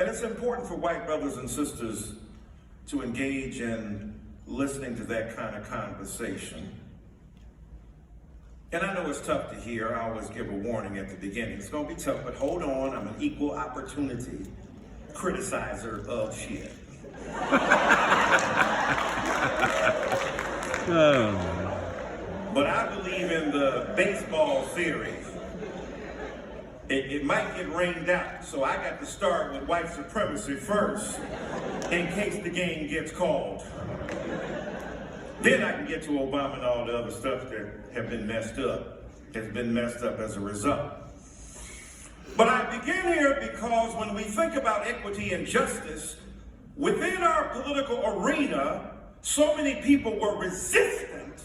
And it's important for white brothers and sisters to engage in listening to that kind of conversation. And I know it's tough to hear. I always give a warning at the beginning. It's going to be tough, but hold on. I'm an equal opportunity criticizer of shit. But I believe in the baseball theory. It might get rained out, so I got to start with white supremacy first in case the game gets called. Then I can get to Obama and all the other stuff that have been messed up, has been messed up as a result. But I begin here because when we think about equity and justice, within our political arena, so many people were resistant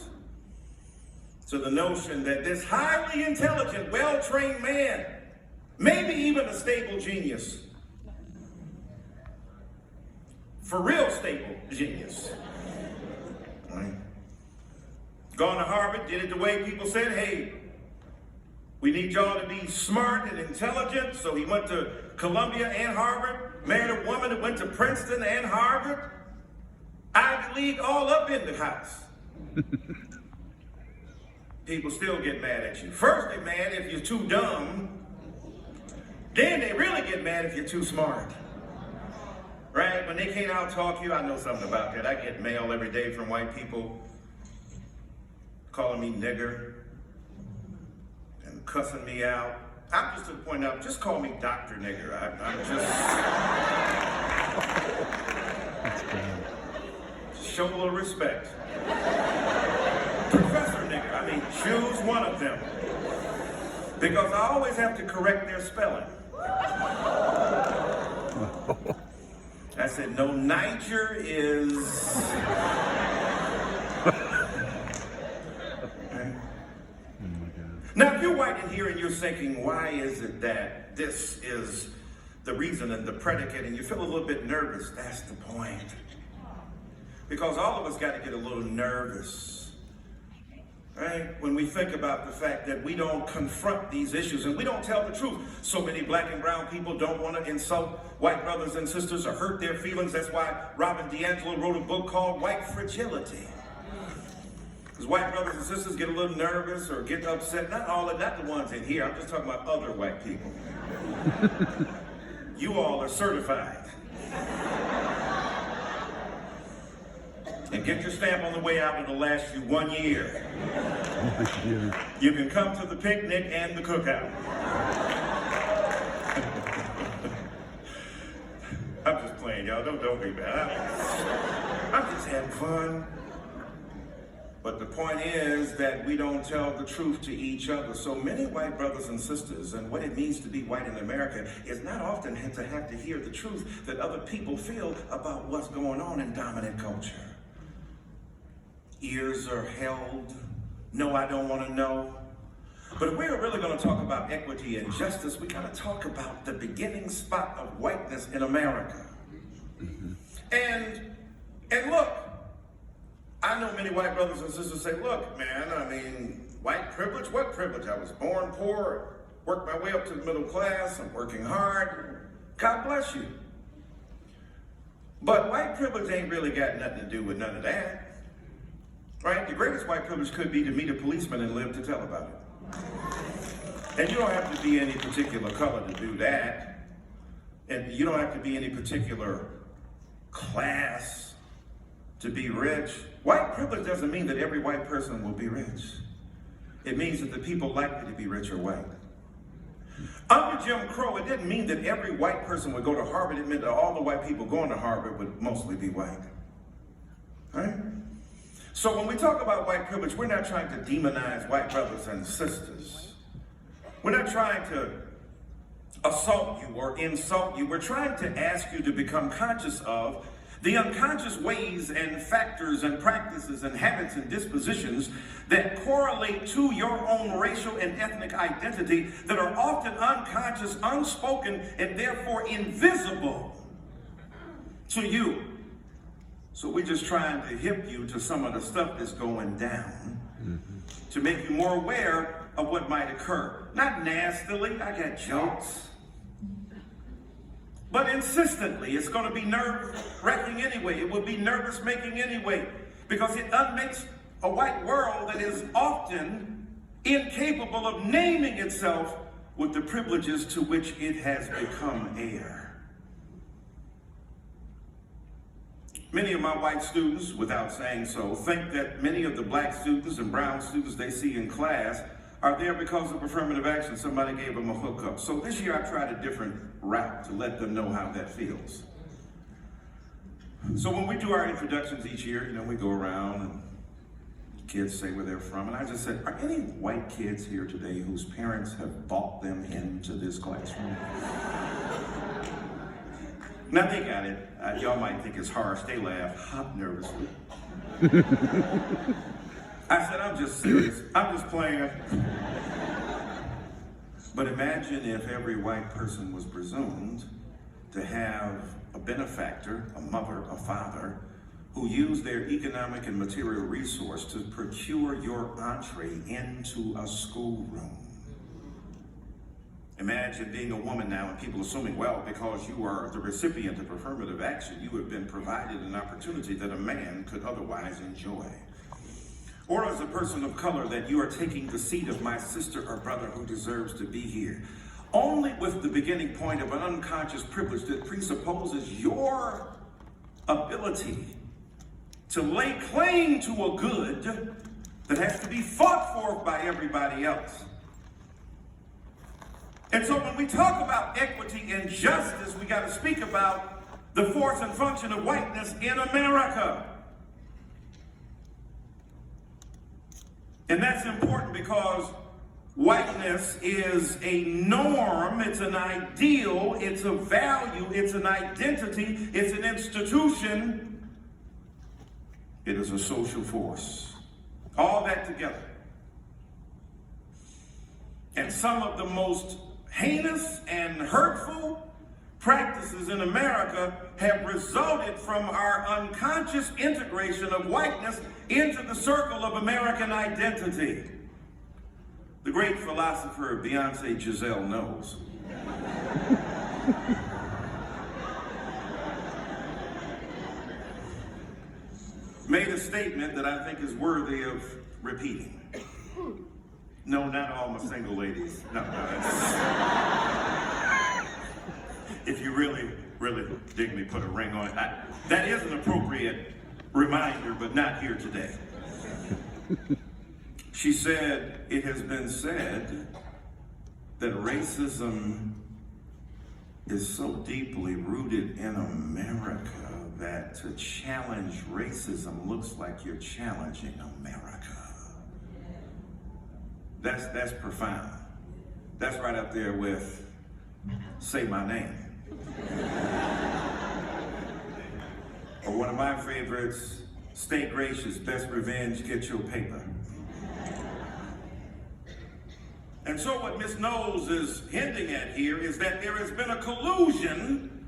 to the notion that this highly intelligent, well-trained man, maybe even a stable genius, for real stable genius, right? Gone to Harvard, did it the way people said, hey, we need y'all to be smart and intelligent. So he went to Columbia and Harvard, married a woman that went to Princeton and Harvard, Ivy League all up in the house. People still get mad at you. First they're mad if you're too dumb, then they really get mad if you're too smart. Right? When they can't out-talk you, I know something about that. I get mail every day from white people calling me nigger and cussing me out. I'm just to the point out, just call me Dr. Nigger. I'm just show a little respect. Professor Nigger, I mean, choose one of them. Because I always have to correct their spelling. I said, no, Niger is... Now, if you're white in here and you're thinking, why is it that this is the reason and the predicate, and you feel a little bit nervous, that's the point. Because all of us got to get a little nervous, right? When we think about the fact that we don't confront these issues and we don't tell the truth. So many black and brown people don't want to insult white brothers and sisters or hurt their feelings. That's why Robin DiAngelo wrote a book called White Fragility. Because white brothers and sisters get a little nervous or get upset. Not the ones in here. I'm just talking about other white people. You all are certified. And get your stamp on the way out. It'll last you 1 year. You can come to the picnic and the cookout. I'm just playing, y'all. Don't be bad. I'm just having fun. But the point is that we don't tell the truth to each other. So many white brothers and sisters, and what it means to be white in America is not often to have to hear the truth that other people feel about what's going on in dominant culture. Ears are held. No, I don't want to know. But if we're really going to talk about equity and justice, we got to talk about the beginning spot of whiteness in America. And look, I know many white brothers and sisters say, look, man, I mean, white privilege? What privilege? I was born poor, worked my way up to the middle class, I'm working hard. God bless you. But white privilege ain't really got nothing to do with none of that. Right? The greatest white privilege could be to meet a policeman and live to tell about it. And you don't have to be any particular color to do that. And you don't have to be any particular class to be rich. White privilege doesn't mean that every white person will be rich. It means that the people likely to be rich are white. Under Jim Crow, it didn't mean that every white person would go to Harvard. It meant that all the white people going to Harvard would mostly be white. Right? So when we talk about white privilege, we're not trying to demonize white brothers and sisters. We're not trying to assault you or insult you. We're trying to ask you to become conscious of the unconscious ways and factors and practices and habits and dispositions that correlate to your own racial and ethnic identity that are often unconscious, unspoken, and therefore invisible to you. So we're just trying to hip you to some of the stuff that's going down to make you more aware of what might occur. Not nastily, I got jokes. But insistently, it's going to be nerve-wracking anyway. It will be nervous-making anyway, because it unmakes a white world that is often incapable of naming itself with the privileges to which it has become heir. Many of my white students, without saying so, think that many of the black students and brown students they see in class are there because of affirmative action. Somebody gave them a hookup. So this year I tried a different route to let them know how that feels. So when we do our introductions each year, we go around and kids say where they're from. And I just said, are any white kids here today whose parents have bought them into this classroom? Now they got it. Y'all might think it's harsh. They laugh, hop nervously. I said, I'm just serious. I'm just playing. But imagine if every white person was presumed to have a benefactor, a mother, a father, who used their economic and material resource to procure your entree into a schoolroom. Imagine being a woman now and people assuming, well, because you are the recipient of affirmative action, you have been provided an opportunity that a man could otherwise enjoy. Or as a person of color, that you are taking the seat of my sister or brother who deserves to be here. Only with the beginning point of an unconscious privilege that presupposes your ability to lay claim to a good that has to be fought for by everybody else. And so when we talk about equity and justice, we got to speak about the force and function of whiteness in America. And that's important because whiteness is a norm, it's an ideal, it's a value, it's an identity, it's an institution, it is a social force. All that together. And some of the most heinous and hurtful practices in America have resulted from our unconscious integration of whiteness into the circle of American identity. The great philosopher Beyonce Giselle knows. Made a statement that I think is worthy of repeating. No, not all my single ladies. No, if you really, really dig me, put a ring on it. That is an appropriate reminder, but not here today. She said, it has been said that racism is so deeply rooted in America that to challenge racism looks like you're challenging America. That's profound. That's right up there with say my name. Or one of my favorites, stay gracious, best revenge, get your paper. And so what Ms. Knowles is hinting at here is that there has been a collusion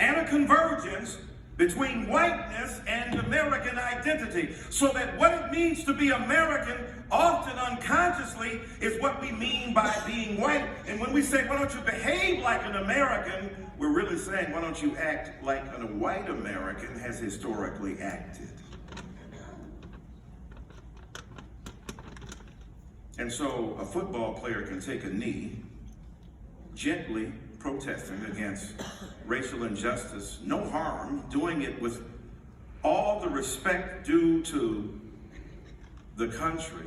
and a convergence between whiteness and American identity, so that what it means to be American, often unconsciously, is what we mean by being white. And when we say, why don't you behave like an American, we're really saying, why don't you act like a white American has historically acted. And so a football player can take a knee, gently protesting against racial injustice, no harm, doing it with all the respect due to the country,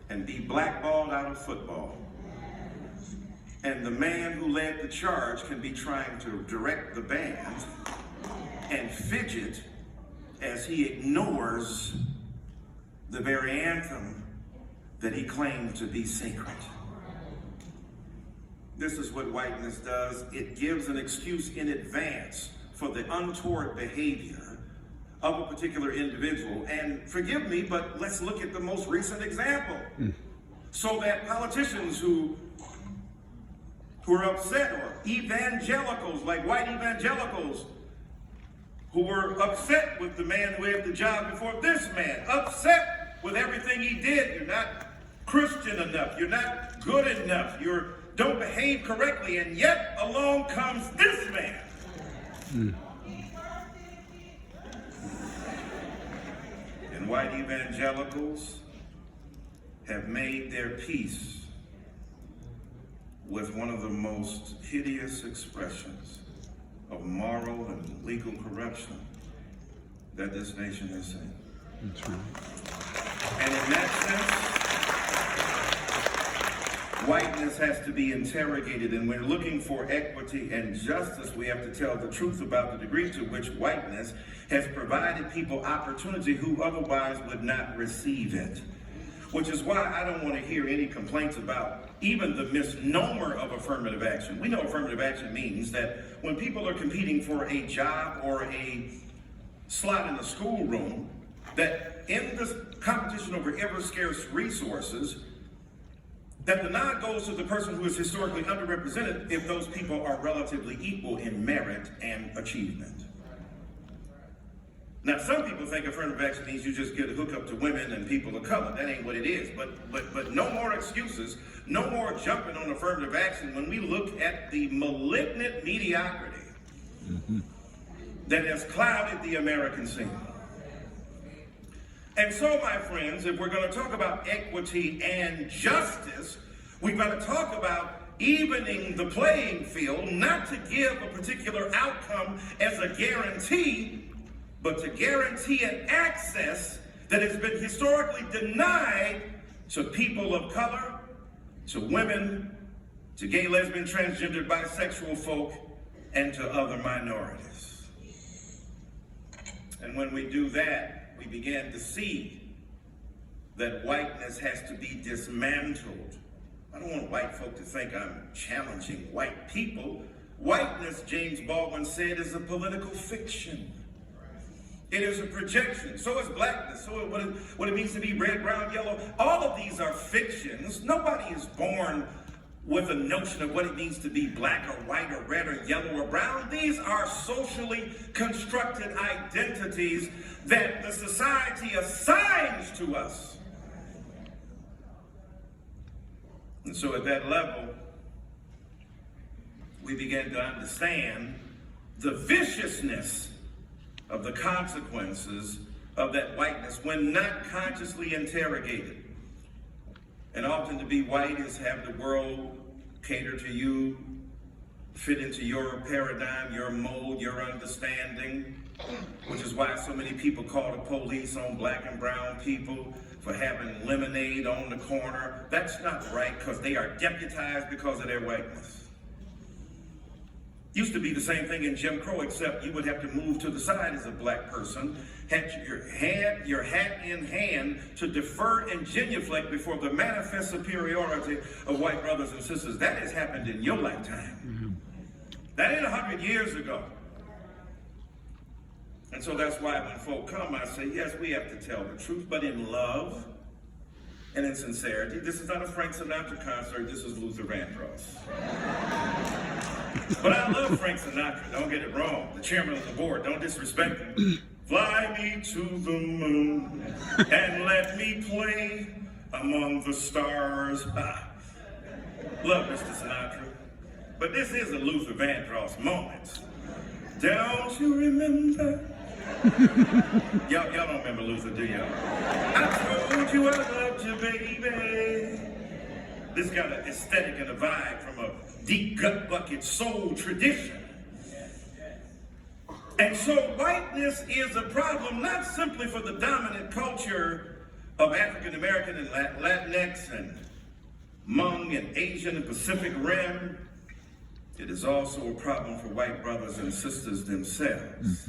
and be blackballed out of football. And the man who led the charge can be trying to direct the band and fidget as he ignores the very anthem that he claimed to be sacred. This is what whiteness does. It gives an excuse in advance for the untoward behavior of a particular individual. And forgive me, but let's look at the most recent example. So that politicians who are upset, or evangelicals, like white evangelicals, who were upset with the man who had the job before this man, upset with everything he did. You're not Christian enough. You're not good enough. You're don't behave correctly, and yet along comes this man. And white evangelicals have made their peace with one of the most hideous expressions of moral and legal corruption that this nation has seen. That's right. And in that sense, whiteness has to be interrogated, and we're looking for equity and justice. We have to tell the truth about the degree to which whiteness has provided people opportunity who otherwise would not receive it. Which is why I don't want to hear any complaints about even the misnomer of affirmative action. We know affirmative action means that when people are competing for a job or a slot in the schoolroom, that in this competition over ever scarce resources, that the nod goes to the person who is historically underrepresented if those people are relatively equal in merit and achievement. Now, some people think affirmative action means you just get a hookup to women and people of color. That ain't what it is. But no more excuses, no more jumping on affirmative action when we look at the malignant mediocrity that has clouded the American scene. And so, my friends, if we're going to talk about equity and justice, we've got to talk about evening the playing field, not to give a particular outcome as a guarantee, but to guarantee an access that has been historically denied to people of color, to women, to gay, lesbian, transgender, bisexual folk, and to other minorities. And when we do that, we begin to see that whiteness has to be dismantled. I don't want white folk to think I'm challenging white people. Whiteness, James Baldwin said, is a political fiction. It is a projection. So is blackness. So is what it means to be red, brown, yellow. All of these are fictions. Nobody is born with a notion of what it means to be black or white or red or yellow or brown. These are socially constructed identities that the society assigns to us. And so at that level, we begin to understand the viciousness of the consequences of that whiteness when not consciously interrogated. And often to be white is have the world cater to you, fit into your paradigm, your mold, your understanding, which is why so many people call the police on black and brown people for having lemonade on the corner. That's not right, because they are deputized because of their whiteness. Used to be the same thing in Jim Crow, except you would have to move to the side as a black person, had your hat in hand to defer and genuflect before the manifest superiority of white brothers and sisters. That has happened in your lifetime. That ain't 100 years ago. And so that's why when folk come, I say, yes, we have to tell the truth, but in love and in sincerity. This is not a Frank Sinatra concert, this is Luther Vandross. But I love Frank Sinatra, don't get it wrong. The chairman of the board, don't disrespect him. Fly me to the moon and let me play among the stars. Love Mr. Sinatra. But this is a Luther Vandross moment. Don't you remember? Y'all don't remember Luther, do y'all? I told you I loved you, baby. This got an aesthetic and a vibe from a deep gut bucket soul tradition. And so whiteness is a problem not simply for the dominant culture of African American and Latinx and Hmong and Asian and Pacific Rim. It is also a problem for white brothers and sisters themselves,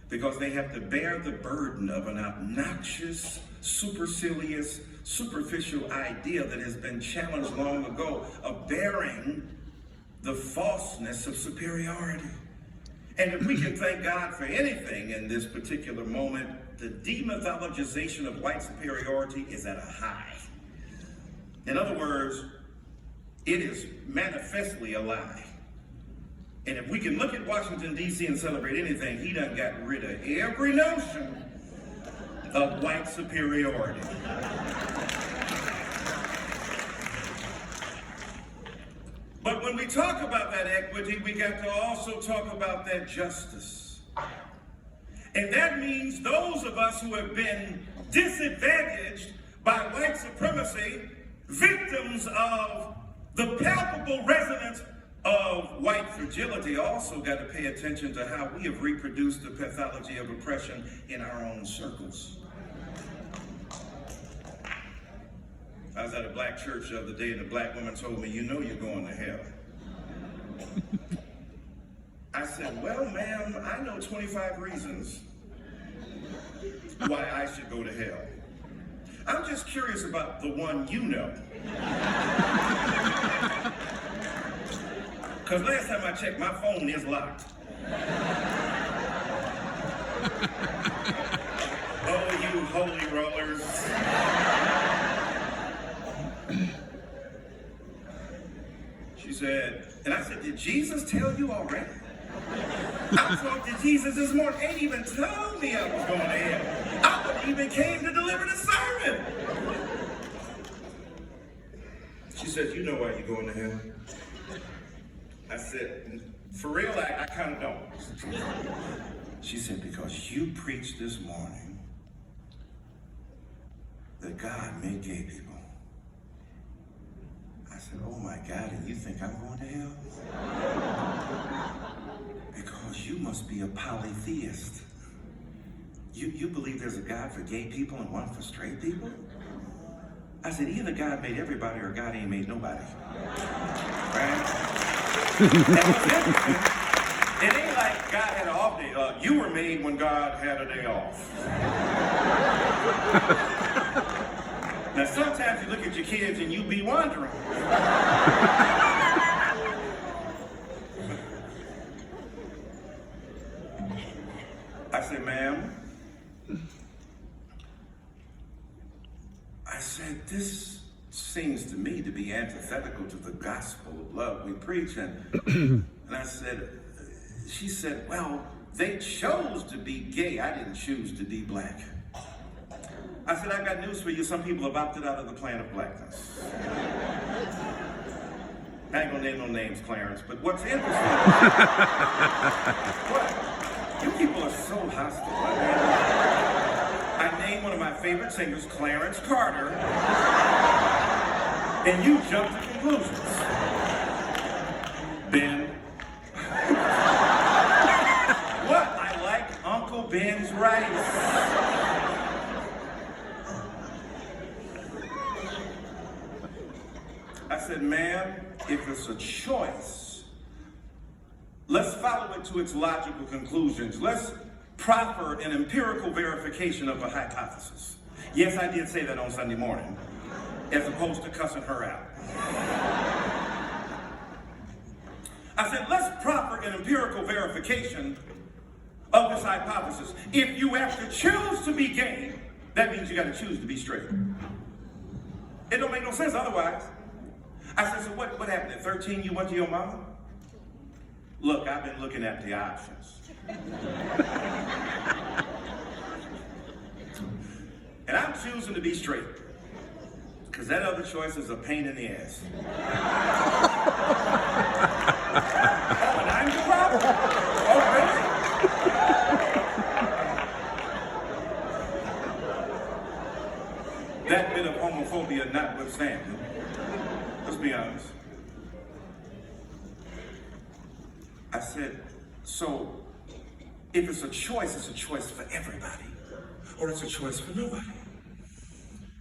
because they have to bear the burden of an obnoxious, supercilious, superficial idea that has been challenged long ago, of bearing the falseness of superiority. And if we can thank God for anything in this particular moment, the demythologization of white superiority is at a high. In other words, it is manifestly a lie. And if we can look at Washington, D.C. and celebrate anything, he done got rid of every notion of white superiority. But when we talk about that equity, we got to also talk about that justice. And that means those of us who have been disadvantaged by white supremacy, victims of the palpable resonance of white fragility, also got to pay attention to how we have reproduced the pathology of oppression in our own circles. I was at a black church the other day and a black woman told me, "You know you're going to hell." I said, "Well, ma'am, I know 25 reasons why I should go to hell. I'm just curious about the one you know." Because last time I checked, my phone is locked. Oh, you holy rollers. She said, and I said, "Did Jesus tell you already?" I talked to Jesus this morning, ain't even told me I was going to hell. I wouldn't even came to deliver the sermon. She said, "You know why you're going to hell?" I said, "For real, I kind of don't." She said, "Because you preached this morning that God made gay people." I said, "Oh my God, and you think I'm going to hell?" "Because you must be a polytheist. You believe there's a God for gay people and one for straight people?" I said, "Either God made everybody or God ain't made nobody." Right? And what's interesting, it ain't like God had an off day. You were made when God had a day off. Now, sometimes you look at your kids and you be wondering. I said, "Ma'am," I said, "this seems to me to be antithetical to the gospel of love we preach." And I said, she said, "Well, they chose to be gay. I didn't choose to be black." I said, "I got news for you. Some people have opted out of the plan of blackness." I ain't gonna name no names, Clarence, but what's interesting, what? You people are so hostile. I named one of my favorite singers, Clarence Carter, and you jump to conclusions. Ben. What? I like Uncle Ben's rice. I said, "Ma'am, if it's a choice, let's follow it to its logical conclusions. Let's proffer an empirical verification of a hypothesis." Yes, I did say that on Sunday morning, as opposed to cussing her out. I said, let's proffer an empirical verification of this hypothesis. If you have to choose to be gay, that means you got to choose to be straight. It don't make no sense otherwise. I said, "So what happened at 13? You went to your mama?" "Look, I've been looking at the options. And I'm choosing to be straight. Because that other choice is a pain in the ass." "Oh, and I'm the problem? Oh, really?" That bit of homophobia notwithstanding, let's be honest. I said, "So if it's a choice for everybody, or it's a choice for nobody."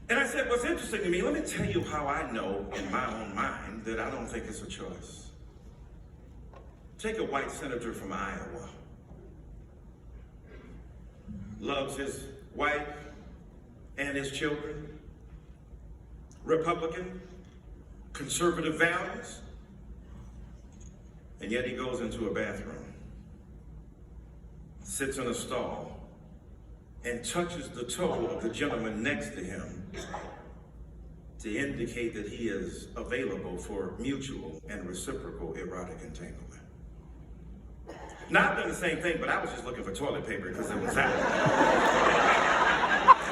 And I said, "What's interesting to me, let me tell you how I know in my own mind that I don't think it's a choice. Take a white senator from Iowa. Loves his wife and his children. Republican, conservative values. And yet he goes into a bathroom, sits in a stall, and touches the toe of the gentleman next to him to indicate that he is available for mutual and reciprocal erotic entanglement." Now, I've done the same thing, but I was just looking for toilet paper because it was out.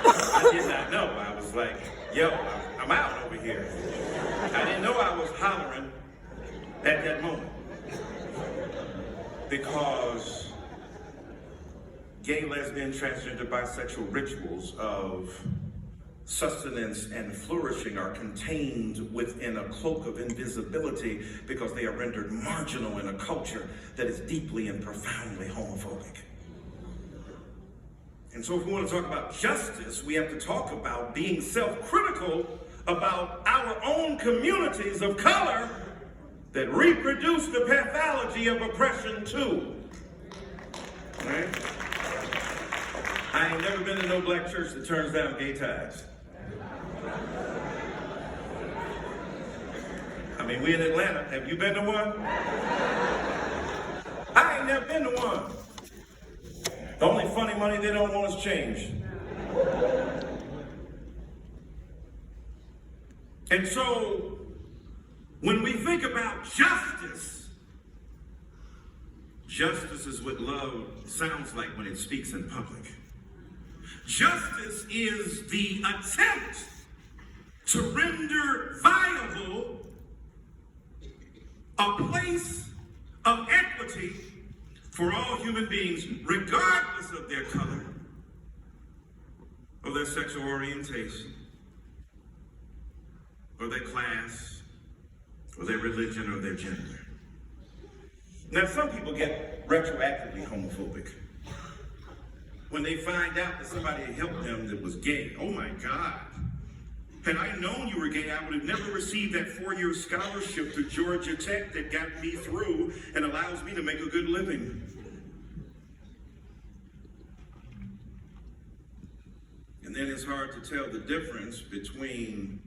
I did not know. I was like, "Yo, I'm out over here." I didn't know I was hollering at that moment. Because gay, lesbian, transgender, bisexual rituals of sustenance and flourishing are contained within a cloak of invisibility because they are rendered marginal in a culture that is deeply and profoundly homophobic. And so if we want to talk about justice, we have to talk about being self-critical about our own communities of color that reproduce the pathology of oppression too. Right? I ain't never been to no black church that turns down gay ties. I mean, we in Atlanta. Have you been to one? I ain't never been to one. The only funny money they don't want is change. And so, when we think about justice, justice is what love sounds like when it speaks in public. Justice is the attempt to render viable a place of equity for all human beings, regardless of their color, or their sexual orientation, or their class, or their religion, or their gender. Now, some people get retroactively homophobic when they find out that somebody helped them that was gay. Oh my God. Had I known you were gay, I would have never received that 4-year scholarship to Georgia Tech that got me through and allows me to make a good living. And then it's hard to tell the difference between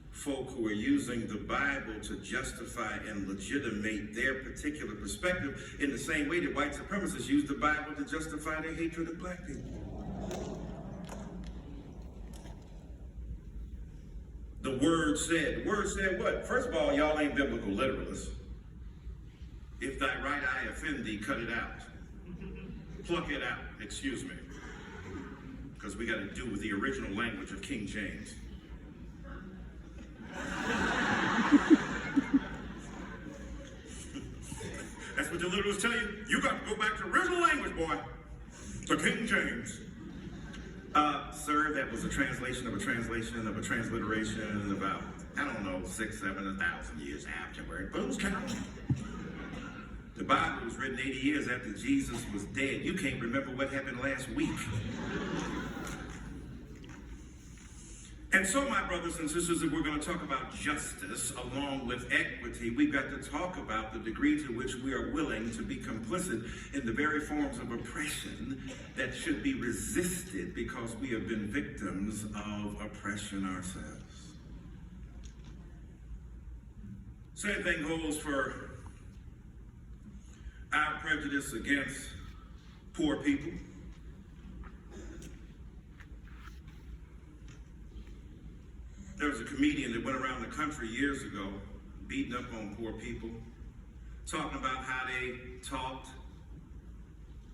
folk who are using the Bible to justify and legitimate their particular perspective in the same way that white supremacists use the Bible to justify their hatred of black people. The word said what? First of all, y'all ain't biblical literalists. If thy right eye offend thee, cut it out. Pluck it out, excuse me. Because we got to do with the original language of King James. That's what the literalists tell you. You got to go back to original language, boy. To King James. Sir, that was a translation of a translation of a transliteration about, I don't know, 6, 7, 1,000 years afterward, but it was counting. The Bible was written 80 years after Jesus was dead. You can't remember what happened last week. And so, my brothers and sisters, if we're going to talk about justice along with equity, we've got to talk about the degree to which we are willing to be complicit in the very forms of oppression that should be resisted because we have been victims of oppression ourselves. Same thing holds for our prejudice against poor people. There was a comedian that went around the country years ago, beating up on poor people, talking about how they talked.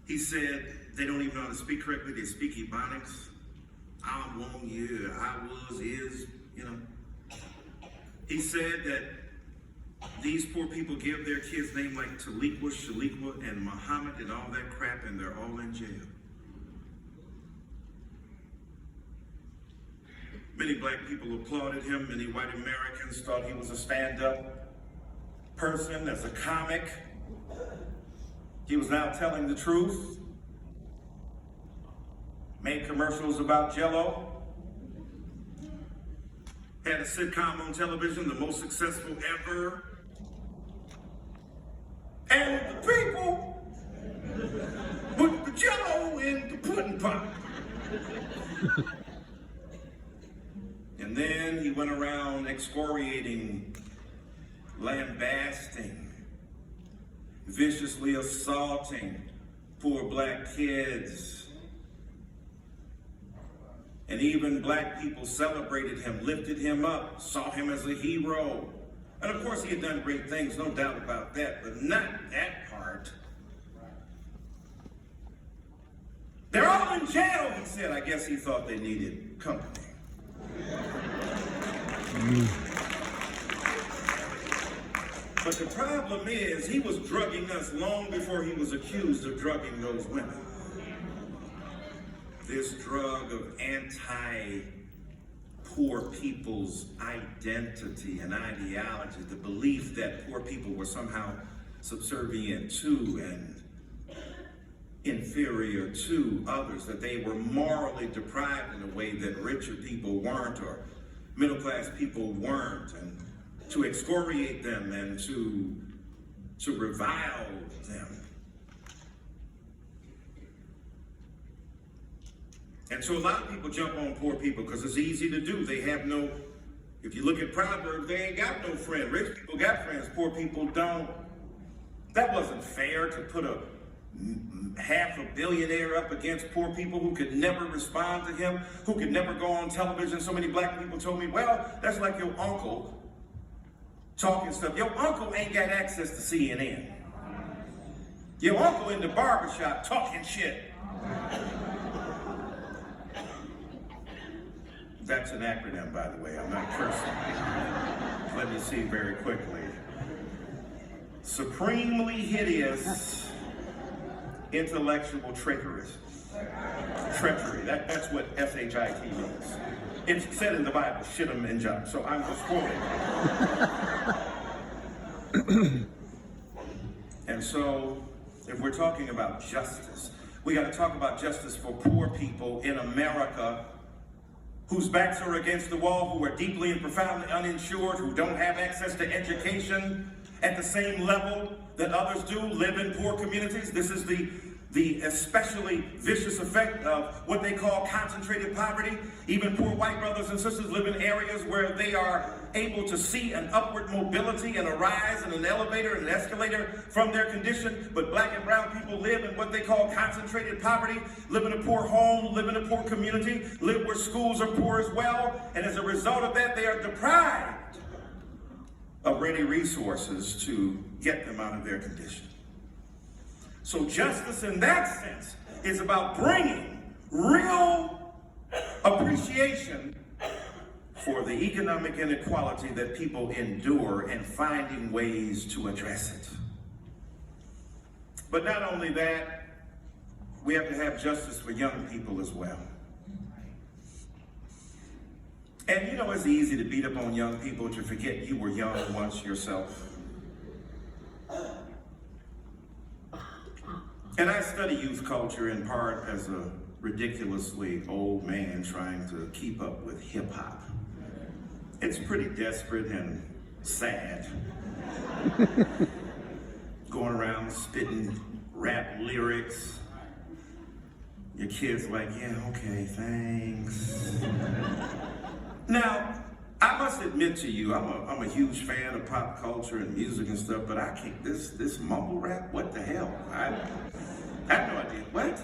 He said they don't even know how to speak correctly. They speak Ebonics. I won, yeah, I was, is, you know. He said that these poor people give their kids names like Taliqua, Shaliqua, and Muhammad and all that crap, and they're all in jail. Many black people applauded him. Many white Americans thought he was a stand-up person, as a comic. He was now telling the truth. Made commercials about Jell-O. Had a sitcom on television, the most successful ever. And the people put the Jell-O in the pudding pot. And then he went around excoriating, lambasting, viciously assaulting poor black kids. And even black people celebrated him, lifted him up, saw him as a hero. And of course he had done great things, no doubt about that, but not that part. They're all in jail, he said. I guess he thought they needed company. But the problem is, he was drugging us long before he was accused of drugging those women. This drug of anti-poor people's identity and ideology, the belief that poor people were somehow subservient to and inferior to others, that they were morally deprived in a way that richer people weren't or middle-class people weren't, and to excoriate them and to revile them. And so a lot of people jump on poor people because it's easy to do. They have no, if you look at Proverbs, they ain't got no friend. Rich people got friends, poor people don't. That wasn't fair to put a half a billionaire up against poor people who could never respond to him, who could never go on television. So many black people told me, well, that's like your uncle talking stuff. Your uncle ain't got access to CNN. Your uncle in the barbershop talking shit. That's an acronym, by the way. I'm not cursing. Let me see very quickly. Supremely hideous intellectual trickery. Treachery. That's what SHIT means. It's said in the Bible, shit 'em and jump. So I'm just quoting. And so, if we're talking about justice, we got to talk about justice for poor people in America whose backs are against the wall, who are deeply and profoundly uninsured, who don't have access to education at the same level that others do, live in poor communities. This is the especially vicious effect of what they call concentrated poverty. Even poor white brothers and sisters live in areas where they are able to see an upward mobility and a rise and an elevator and an escalator from their condition. But black and brown people live in what they call concentrated poverty, live in a poor home, live in a poor community, live where schools are poor as well. And as a result of that, they are deprived of ready resources to get them out of their condition. So justice in that sense is about bringing real appreciation for the economic inequality that people endure and finding ways to address it. But not only that, we have to have justice for young people as well. And you know, it's easy to beat up on young people, to forget you were young once yourself. And I study youth culture in part as a ridiculously old man trying to keep up with hip hop. It's pretty desperate and sad. Going around spitting rap lyrics. Your kid's like, yeah, okay, thanks. Now, I must admit to you, I'm a huge fan of pop culture and music and stuff, but I can't, this mumble rap, what the hell? I have no idea. What?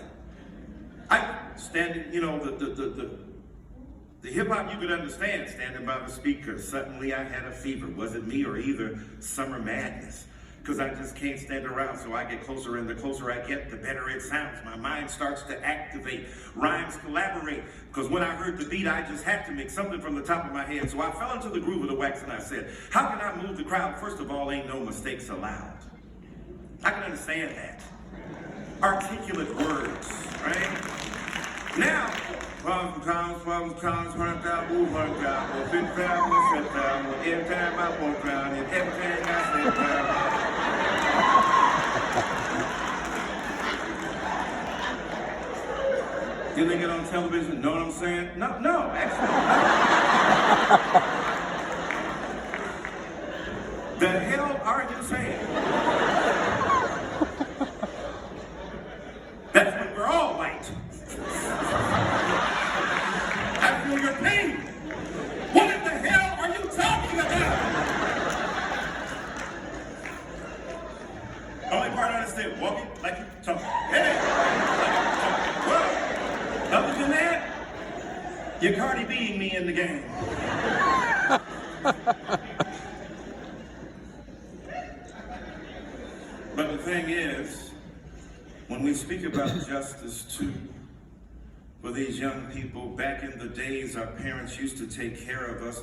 I standing, you know, the hip hop you could understand, standing by the speaker, suddenly I had a fever. Was it me or either Summer Madness? Because I just can't stand around, so I get closer, and the closer I get, the better it sounds. My mind starts to activate. Rhymes collaborate. Because when I heard the beat, I just had to make something from the top of my head. So I fell into the groove of the wax and I said, how can I move the crowd? First of all, ain't no mistakes allowed. I can understand that. Articulate words, right? Now, every time I walk around, and everything I say, did they get on television? Know what I'm saying? No, actually. The hell are you saying? That's when we're all white. I feel your pain. What in the hell are you talking about? Only part I understand, walking like you talking. Hey! Well, other than that, you're Cardi B'ing me in the game. But the thing is, when we speak about justice too, for these young people, back in the days our parents used to take care of us.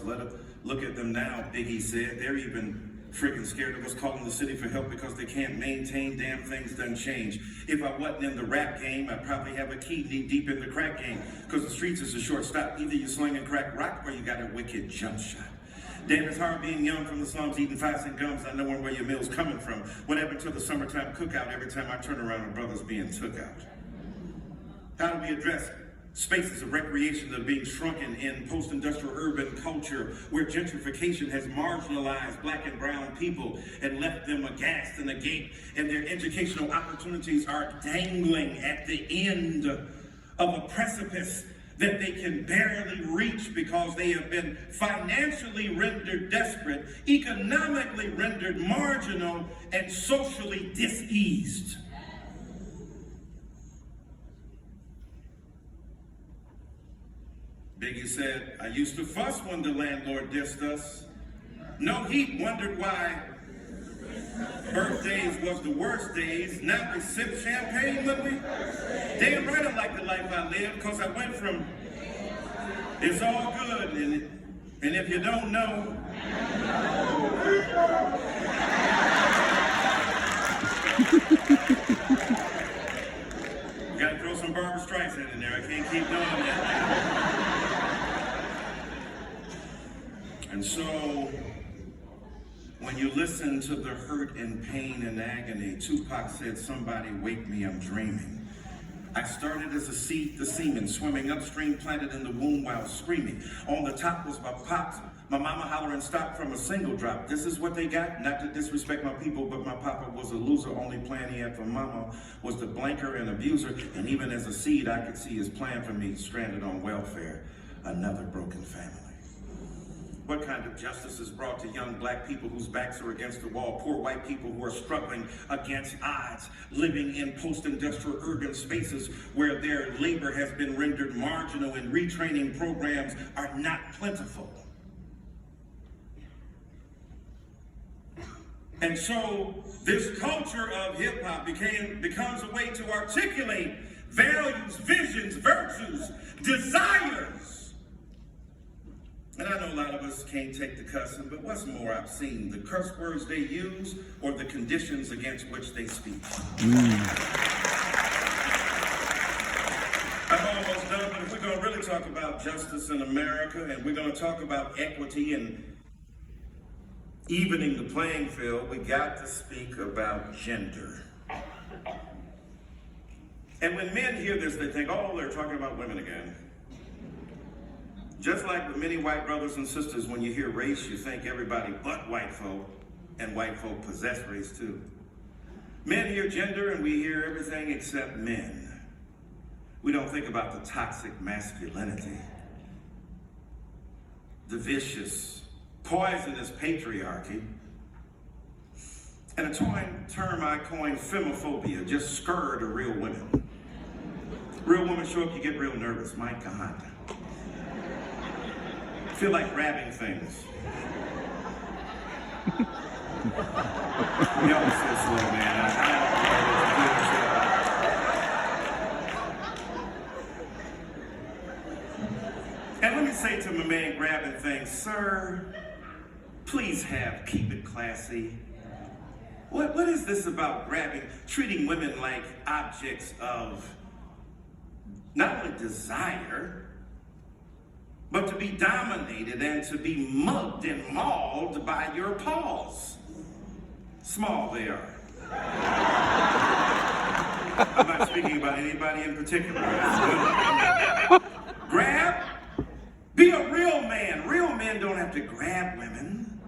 Look at them now, Biggie said. They're even Freaking scared of us calling the city for help because they can't maintain damn things done change. If I wasn't in the rap game, I'd probably have a key knee deep in the crack game, because the streets is a short stop. Either you slinging crack rock or you got a wicked jump shot. Damn, it's hard being young from the slums, eating 5 cent gums, not knowing where your meal's coming from. What happened to the summertime cookout every time I turn around and brothers being took out? How do we address spaces of recreation that are being shrunken in post-industrial urban culture, where gentrification has marginalized black and brown people and left them aghast and agape, and their educational opportunities are dangling at the end of a precipice that they can barely reach because they have been financially rendered desperate, economically rendered marginal, and socially diseased. Biggie said, I used to fuss when the landlord dissed us. No heat, wondered why. Birthdays was the worst days. Now we sip champagne with me. Damn right I like the life I live, because I went from it's all good, and if you don't know, gotta throw some Barbra Streisand in there. I can't keep doing that. And so, when you listen to the hurt and pain and agony, Tupac said, somebody wake me, I'm dreaming. I started as a seed, the semen, swimming upstream, planted in the womb while screaming. On the top was my pops, my mama hollering stop from a single drop. This is what they got, not to disrespect my people, but my papa was a loser. Only plan he had for mama was the blanker and abuser. And even as a seed, I could see his plan for me, stranded on welfare, another broken family. What kind of justice is brought to young black people whose backs are against the wall, poor white people who are struggling against odds, living in post-industrial urban spaces where their labor has been rendered marginal and retraining programs are not plentiful? And so this culture of hip-hop becomes a way to articulate values, visions, virtues, desires. And I know a lot of us can't take the cussing, but what's more obscene, the curse words they use or the conditions against which they speak? I'm almost done, but if we're going to really talk about justice in America, and we're going to talk about equity and evening the playing field, we got to speak about gender. And when men hear this, they think, oh, they're talking about women again. Just like with many white brothers and sisters, when you hear race, you think everybody but white folk, and white folk possess race too. Men hear gender, and we hear everything except men. We don't think about the toxic masculinity, the vicious, poisonous patriarchy, and a term I coined, femophobia, just scared of real women. Real women show up, you get real nervous. My God. Feel like grabbing things. Y'all so slow, man. And let me say to my man grabbing things, sir, please keep it classy. What is this about treating women like objects of not only desire, but to be dominated and to be mugged and mauled by your paws? Small they are. I'm not speaking about anybody in particular. Grab. Be a real man. Real men don't have to grab women.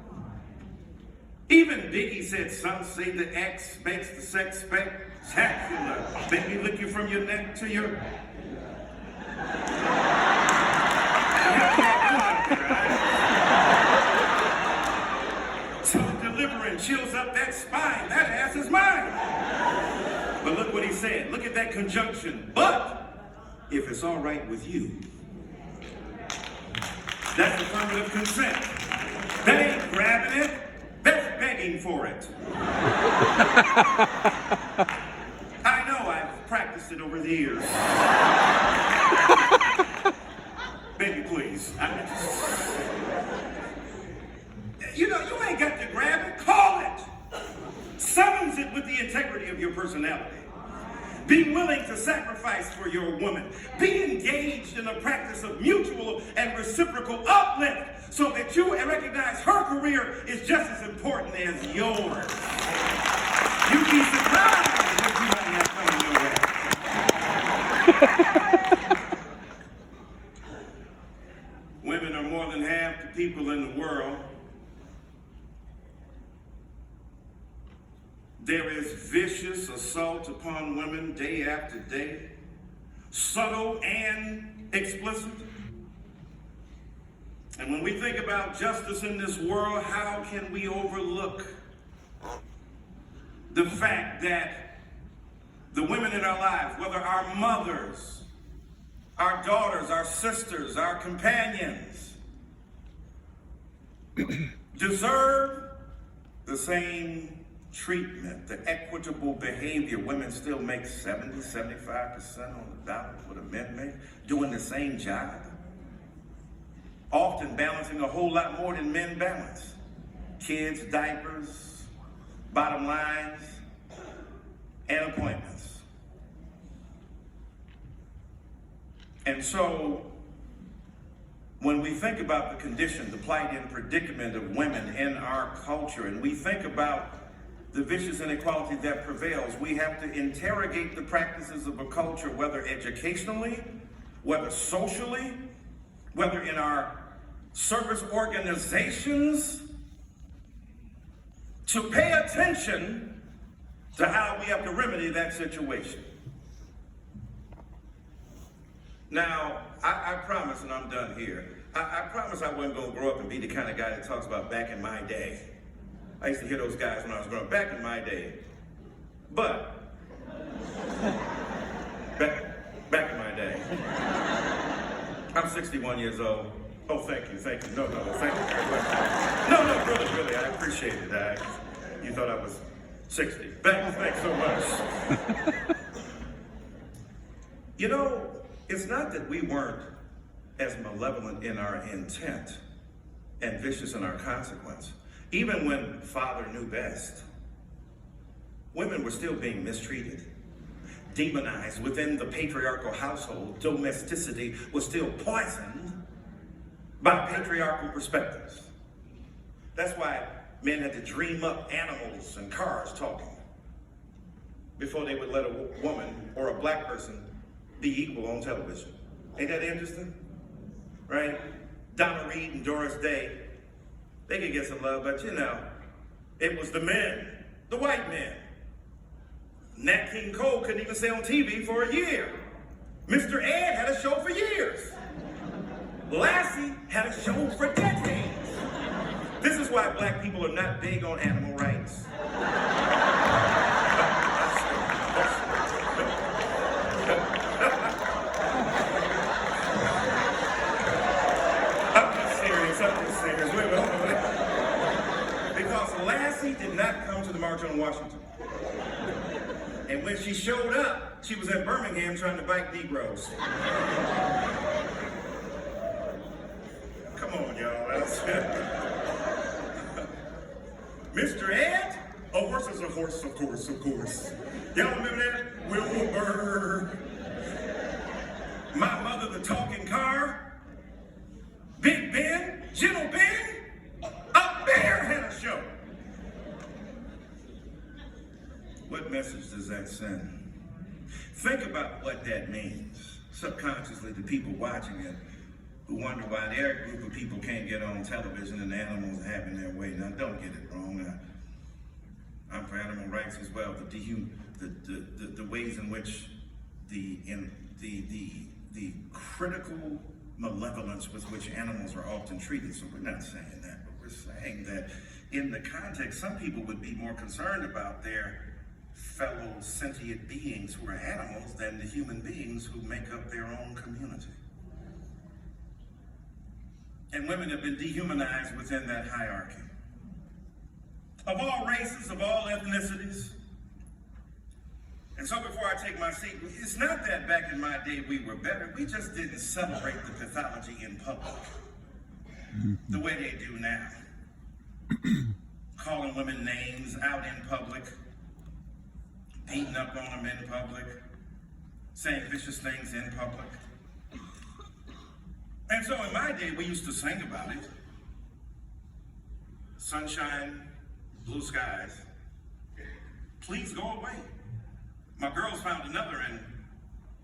Even Biggie said, some say the X makes the sex spectacular. Make me lick you from your neck to your... So delivering chills up that spine. That ass is mine. But look what he said. Look at that conjunction. But if it's all right with you, that's affirmative consent. That ain't grabbing it. That's begging for it. I know, I've practiced it over the years. Baby, please. You know, you ain't got to grab it. Call the integrity of your personality. Be willing to sacrifice for your woman. Be engaged in the practice of mutual and reciprocal uplift so that you recognize her career is just as important as yours. You'd be surprised what you might have coming your way. Women are more than half the people in the world. There is vicious assault upon women day after day, subtle and explicit. And when we think about justice in this world, how can we overlook the fact that the women in our lives, whether our mothers, our daughters, our sisters, our companions, deserve the same treatment, the equitable behavior. Women still make 70-75% on the dollar what the men make, doing the same job, often balancing a whole lot more than men balance. Kids, diapers, bottom lines, and appointments. And so, when we think about the condition, the plight and predicament of women in our culture, and we think about the vicious inequality that prevails, we have to interrogate the practices of a culture, whether educationally, whether socially, whether in our service organizations, to pay attention to how we have to remedy that situation. Now, I promise, and I'm done here, I promise I wasn't going to grow up and be the kind of guy that talks about back in my day. I used to hear those guys when I was growing up, back in my day. But, back in my day. I'm 61 years old. Oh, thank you. No, thank you very much. No, really, I appreciate it. You thought I was 60. Thanks so much. You know, it's not that we weren't as malevolent in our intent and vicious in our consequence. Even when father knew best, women were still being mistreated, demonized within the patriarchal household. Domesticity was still poisoned by patriarchal perspectives. That's why men had to dream up animals and cars talking before they would let a woman or a black person be equal on television. Ain't that interesting? Right? Donna Reed and Doris Day, they could get some love, but you know, it was the men, the white men. Nat King Cole couldn't even stay on TV for a year. Mr. Ed had a show for years. Lassie had a show for decades. This is why black people are not big on animal rights. I'm just serious. Wait. Because Lassie did not come to the March on Washington. And when she showed up, she was at Birmingham trying to bite Negroes. Come on, y'all. That's Mr. Ed? A horse is a horse, of course. Y'all remember that? Wilbur. My Mother, the Talking Car. Big Ben, Gentle Ben. A bear had a show. What message does that send? Think about what that means subconsciously to people watching it who wonder why their group of people can't get on television and the animals are having their way. Now, don't get it wrong. I'm for animal rights as well. The ways in which the critical malevolence with which animals are often treated. So we're not saying that, but we're saying that in the context, some people would be more concerned about their fellow sentient beings who are animals than the human beings who make up their own community. And women have been dehumanized within that hierarchy. Of all races, of all ethnicities. And so before I take my seat, it's not that back in my day we were better. We just didn't celebrate the pathology in public the way they do now. Calling women names out in public. beating up on them in public, saying vicious things in public. And so in my day, we used to sing about it. Sunshine, blue skies, please go away. My girls found another and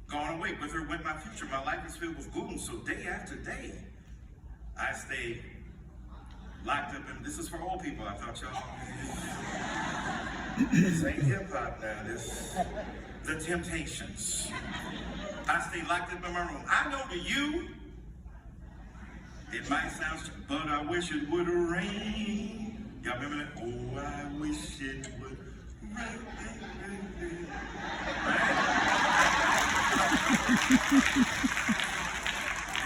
gone away. With her went my future. My life is filled with goons. So day after day, I stay locked up. And this is for old people. I thought y'all, this ain't hip hop now. This, the Temptations. I stay locked up in my room. I know to you, it might sound stupid, but I wish it would rain. Y'all remember that? Oh, I wish it would rain.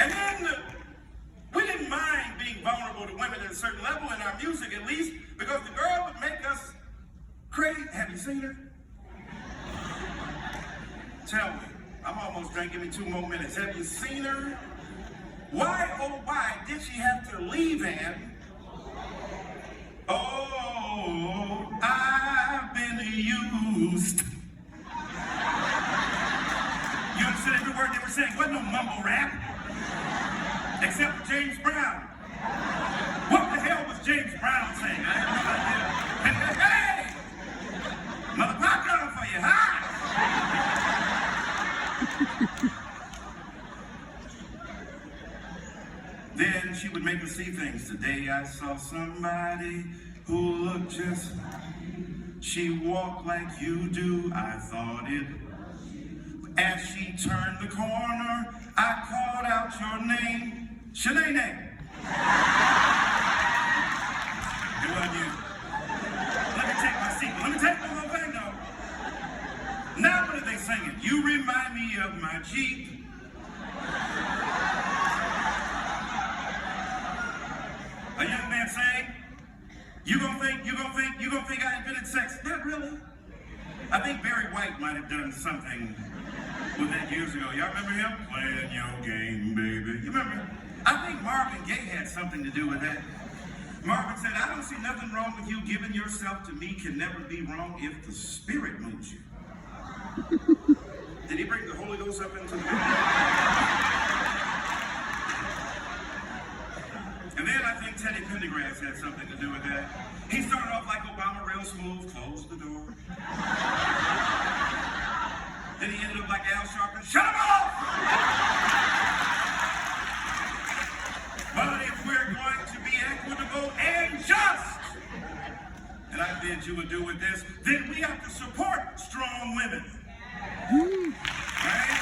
And then we didn't mind being vulnerable to women at a certain level in our music, at least, because the girl would make us crazy. Have you seen her? Tell me. I'm almost done. Give me 2 more minutes. Have you seen her? Why, oh, why did she have to leave, Ann? Oh, I've been used. You understood every word they were saying? Wasn't no mumble rap. Except for James Brown. What the hell was James Brown saying? I have no idea. Hey! Mother popcorn for you, huh? Then she would make us see things. Today I saw somebody who looked just like you. She walked like you do. I thought it. As she turned the corner, I called out your name. Shanae. It wasn't you. Let me take my seat. Let me take my whole thing though. Now what are they singing? You remind me of my Jeep. A young man saying, you gonna think I invented sex? Not really. I think Barry White might have done something with that years ago. Y'all remember him? Playing your game, baby. You remember? I think Marvin Gaye had something to do with that. Marvin said, I don't see nothing wrong with you. Giving yourself to me can never be wrong if the Spirit moves you. Did he bring the Holy Ghost up into the room? And then I think Teddy Pendergrass had something to do with that. He started off like Obama, real smooth, closed the door. Then he ended up like Al Sharpton, shut him off! But if we're going to be equitable and just, and I bid you would do with this, then we have to support strong women. Right?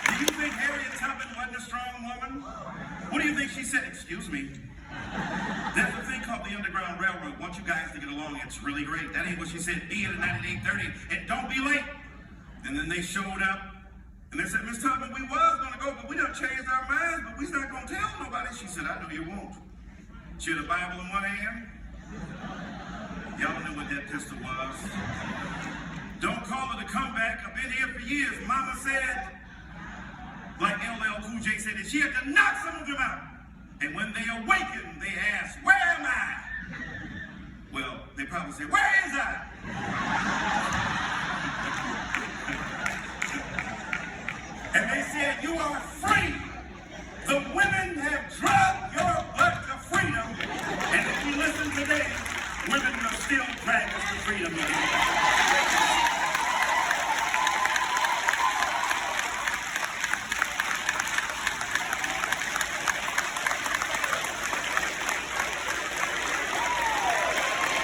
Do you think Harriet Tubman wasn't a strong woman? What do you think she said? Excuse me. There's a thing called the Underground Railroad. Want you guys to get along. It's really great. That ain't what she said. Be at 98:30 and don't be late. And then they showed up and they said, Miss Tubman, we was gonna go, but we done changed our minds, but we's not gonna tell nobody. She said, I know you won't. She had a Bible in one hand. Y'all know what that pistol was. Don't call it a comeback. I've been here for years. Mama said, like LL Cool J said, that she had to knock some of them out. And when they awakened, they asked, where am I? Well, they probably said, where is I? And they said, you are free.